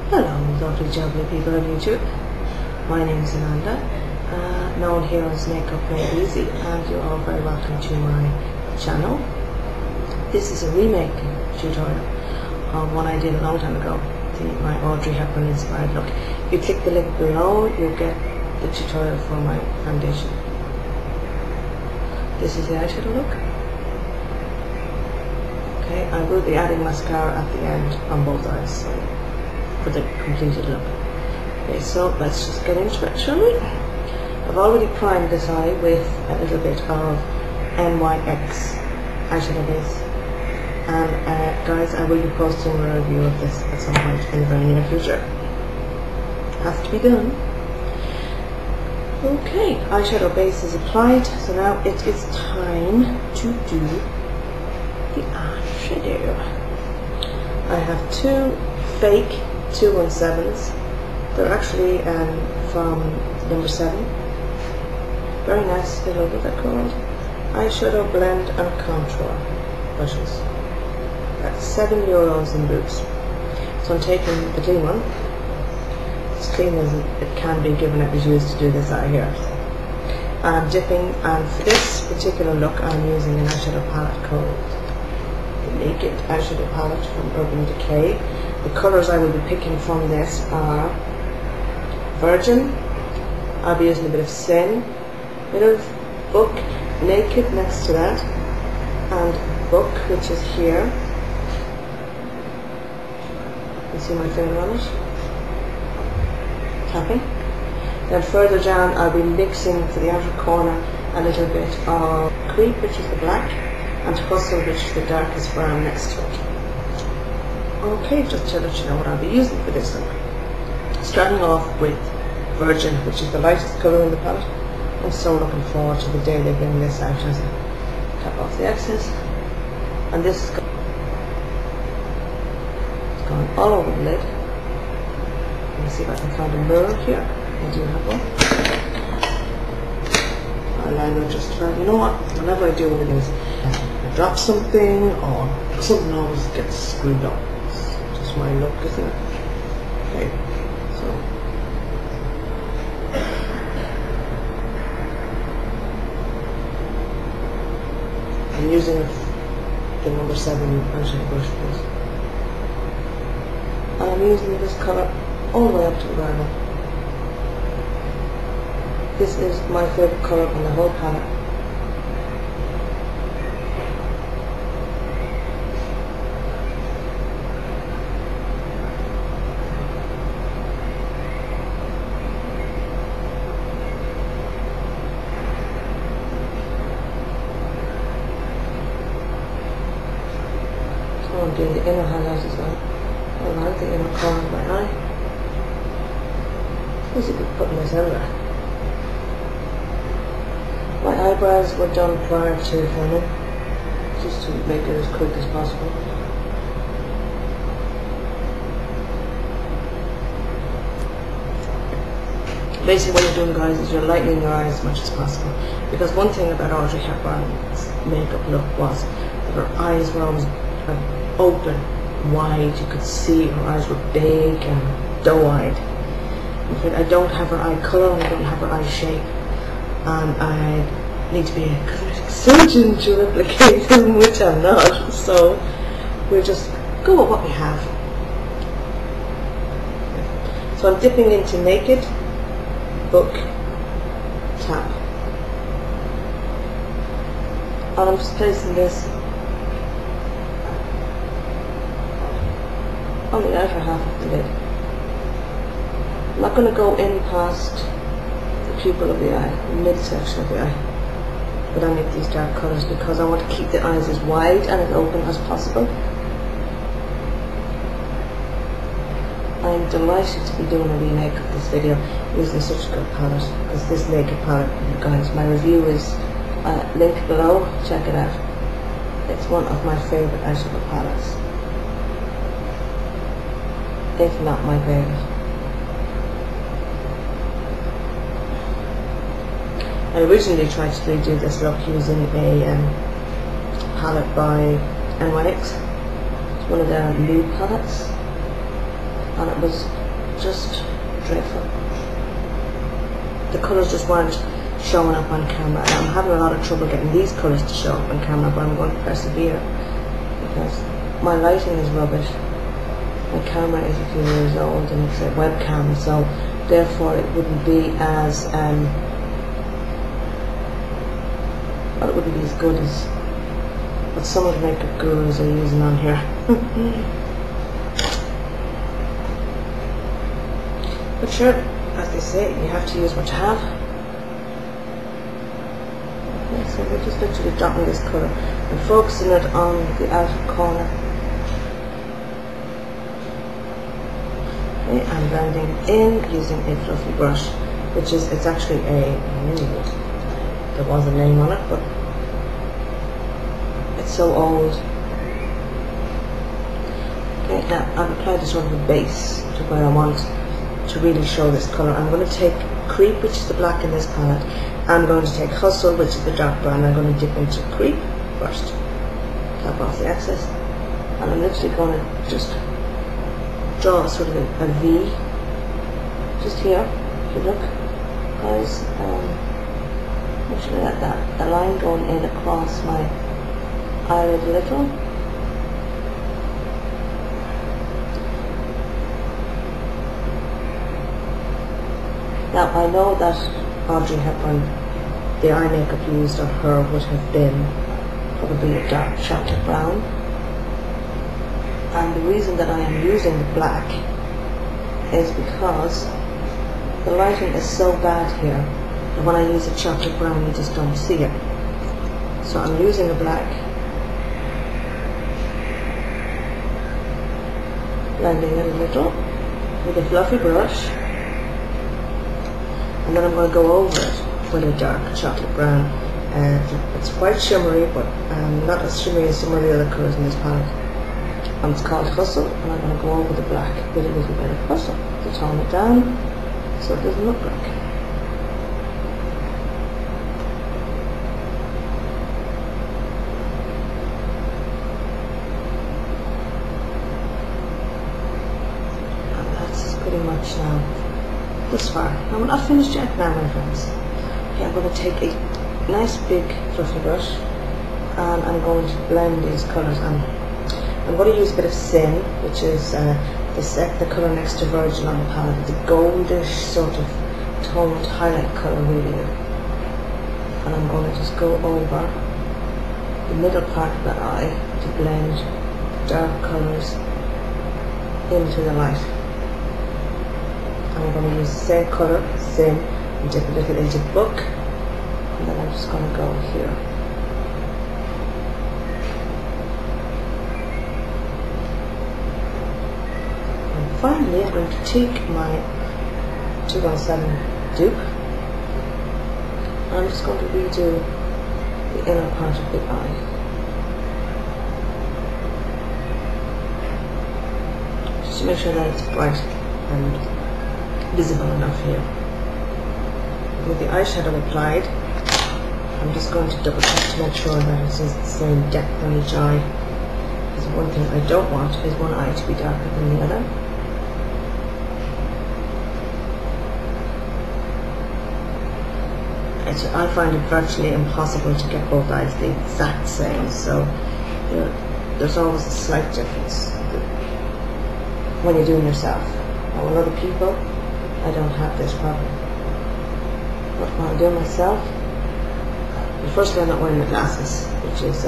Hello, lovely jubbly people on YouTube. My name is Amanda, known here as Makeup Made Easy, and you're all very welcome to my channel. This is a remake tutorial of one I did a long time ago, my Audrey Hepburn inspired look. If you click the link below, you'll get the tutorial for my foundation. This is the eyeshadow look. Okay, I will be adding mascara at the end on both eyes, so for the completed look. Okay, so let's just get into it, shall we? I've already primed this eye with a little bit of NYX eyeshadow base, and guys, I will be posting a review of this at some point in the very near future. Has to be done. Okay, eyeshadow base is applied, so now it is time to do the eyeshadow. I have two fake 217s. They're actually from number 7. Very nice little, what they're called, eyeshadow blend and contour brushes. That's €7 in Boots. So I'm taking the clean one. As clean as it can be given it was used to do this eye here. And I'm dipping, and for this particular look I'm using an eyeshadow palette called the Naked eyeshadow palette from Urban Decay. The colours I will be picking from this are Virgin, I'll be using a bit of Sin, a bit of Book, Naked next to that, and Book, which is here. You see my finger on it? Tapping. Then further down I'll be mixing for the outer corner a little bit of Creep, which is the black, and Hustle, which is the darkest brown next to it. Okay, just to let you know what I'll be using for this look. Starting off with Virgin, which is the lightest colour in the palette. I'm so looking forward to the day they bring this out as a tap off the excess. And this is going all over the lid. Let me see if I can find a mirror here. I do have one. Eyeliner just about. You know what? Whenever I do one of these, I drop something or something always gets screwed up. It's just my look, isn't it? Okay, so I'm using the number 7 eyeshadow brush for this. And I'm using this colour all the way up to the brown. This is my favourite colour on the whole palette. So I'm doing the inner highlight as well. I like the inner corner of my eye. I suppose you could put this everywhere. My eyebrows were done prior to filming, just to make it as quick as possible. Basically what you're doing, guys, is you're lightening your eyes as much as possible. Because one thing about Audrey Hepburn's makeup look was that her eyes were always open, wide. You could see her eyes were big and doe-eyed. In fact, I don't have her eye colour and I don't have her eye shape. And I need to be a cosmetic surgeon to replicate them, which I'm not. So we'll just go with what we have. So I'm dipping into Naked, Book, Tap. And I'm just placing this on the outer half of the lid. I'm not going to go in past the pupil of the eye, the midsection of the eye, but I make these dark colours because I want to keep the eyes as wide and as open as possible. I'm delighted to be doing a remake of this video using such a good palette, because this Naked palette, you guys, my review is linked below, check it out. It's one of my favourite eyeshadow palettes, if not my favourite. I originally tried to redo this look using a palette by NYX. It's one of their new palettes. and it was just dreadful. The colours just weren't showing up on camera, and I'm having a lot of trouble getting these colours to show up on camera, but I'm going to persevere because my lighting is rubbish. My camera is a few years old and it's a webcam, so therefore it wouldn't be as well, it wouldn't be as good as what some of the makeup gurus are using on here. But sure, as they say, you have to use what you have. Okay, so we're just literally dropping this colour and focusing it on the outer corner. Okay, I'm blending in using a fluffy brush, which is, it's actually a, there was a name on it, but it's so old. Okay, now I've applied this sort of a base to where I want to really show this colour. I'm going to take Creep, which is the black in this palette. I'm going to take Hustle, which is the dark brown. I'm going to dip into Creep first, tap off the excess, and I'm literally going to just draw a sort of a V just here. If you look, guys, actually that the line going in across my eyelid a little. Now I know that Audrey Hepburn, the eye makeup used on her would have been probably a dark chocolate brown. And the reason that I am using the black is because the lighting is so bad here that when I use a chocolate brown you just don't see it. So I'm using a black, blending it a little with a fluffy brush, and then I'm going to go over it with a dark chocolate brown. It's quite shimmery, but not as shimmery as some of the other colours in this palette. And it's called Hustle, and I'm going to go over the black with a little bit of Hustle to tone it down so it doesn't look black. And that's pretty much now this far. Now we're not finished yet now, my friends. Okay, I'm going to take a nice big fluffy brush and I'm going to blend these colours. I'm going to use a bit of Sin, which is the colour next to Virgin on the palette. It's a goldish sort of toned highlight colour really. And I'm going to just go over the middle part of the eye to blend dark colours into the light. And I'm going to use the same colour, Sin, and dip a little into Book. And then I'm just going to go here. Finally, I'm going to take my 217 dupe and I'm just going to redo the inner part of the eye. Just to make sure that it's bright and visible enough here. With the eyeshadow applied, I'm just going to double check to make sure that it is the same depth on each eye. Because one thing I don't want is one eye to be darker than the other. I find it virtually impossible to get both eyes the exact same, so there's always a slight difference when you're doing yourself. Now with other people, I don't have this problem. But when I'm doing myself, firstly I'm not wearing the glasses, which is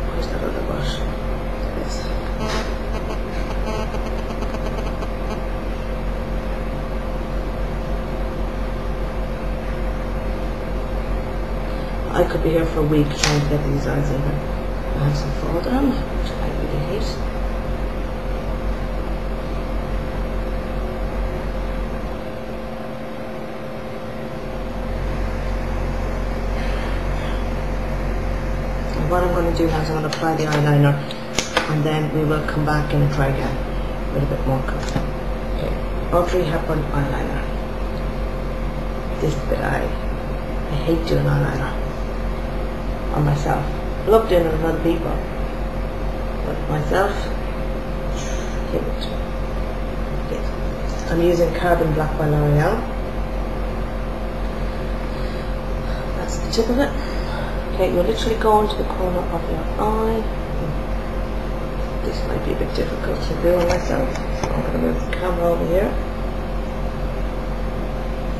where's that other brush? This. I could be here for a week trying to get these eyes in here. I have some fall down, which I really hate. And what I'm going to do now is I'm going to apply the eyeliner and then we will come back and try again with a bit more colour. Okay, Audrey Hepburn eyeliner. This bit I hate doing eyeliner on myself. I love doing it on other people, But myself, I'm using Carbon Black by L'Oreal. That's the tip of it. Okay, you literally go into the corner of your eye. This might be a bit difficult to do on myself, so I'm going to move the camera over here.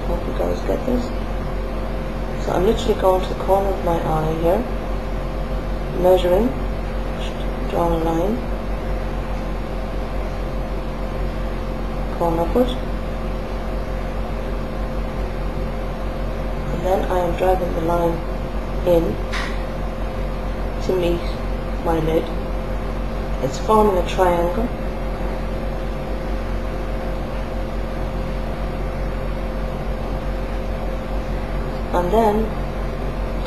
Hope you guys get this. So I'm literally going to the corner of my eye here, measuring, drawing a line, going upward, and then I am dragging the line in to meet my lid. It's forming a triangle. And then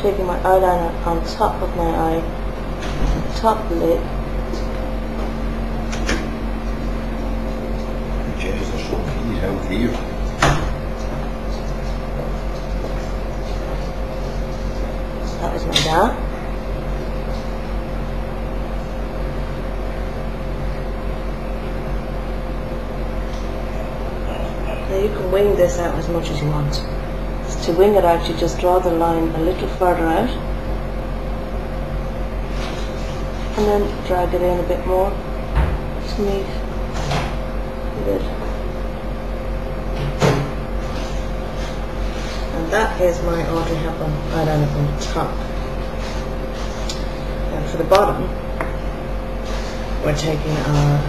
taking my eyeliner on top of my eye, top of the lid. Out here. That was my dad. Now you can wing this out as much as you want. To wing it out, you just draw the line a little further out and then drag it in a bit more to meet the lid. And that is my Audrey Hepburn eyeliner from the top. And for the bottom, we're taking our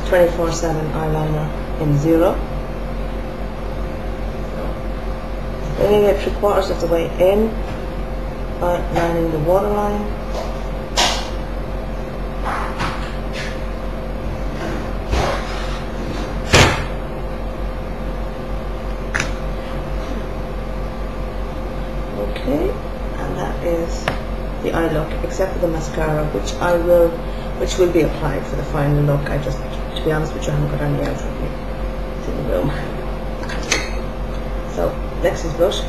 24/7 eyeliner in 0. Bringing it 3/4 of the way in, outlining the waterline. Okay, and that is the eye look, except for the mascara, which will be applied for the final look. I just, to be honest with you, I haven't got any out with me. It's in the room. So, next is blush.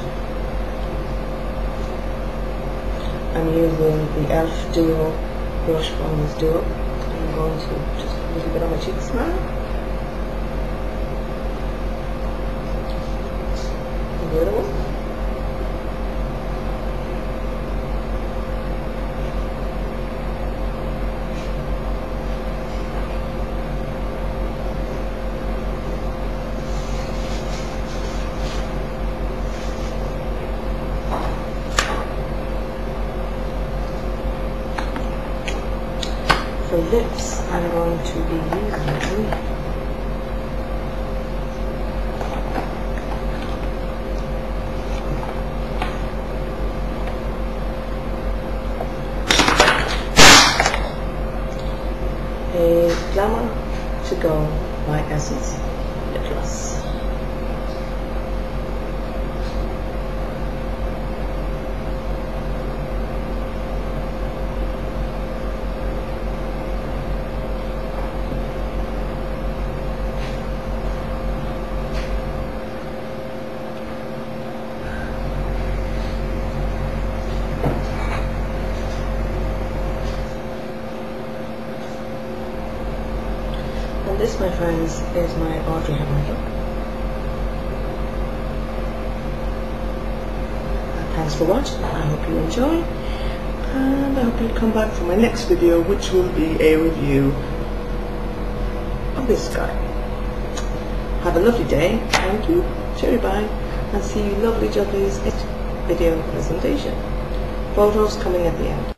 I'm using the e.l.f. Duo blush from this Duo. I'm going to just put a little bit on my cheeks now. And the other one. For lips, I'm going to be using a Glamour to Go by Essence lip gloss. And this, my friends, is my Audrey Hepburn look. Thanks for watching. I hope you enjoy, and I hope you'll come back for my next video, which will be a review of this guy. Have a lovely day. Thank you. Cheery bye, and see you lovely jugglies in video presentation. Photos coming at the end.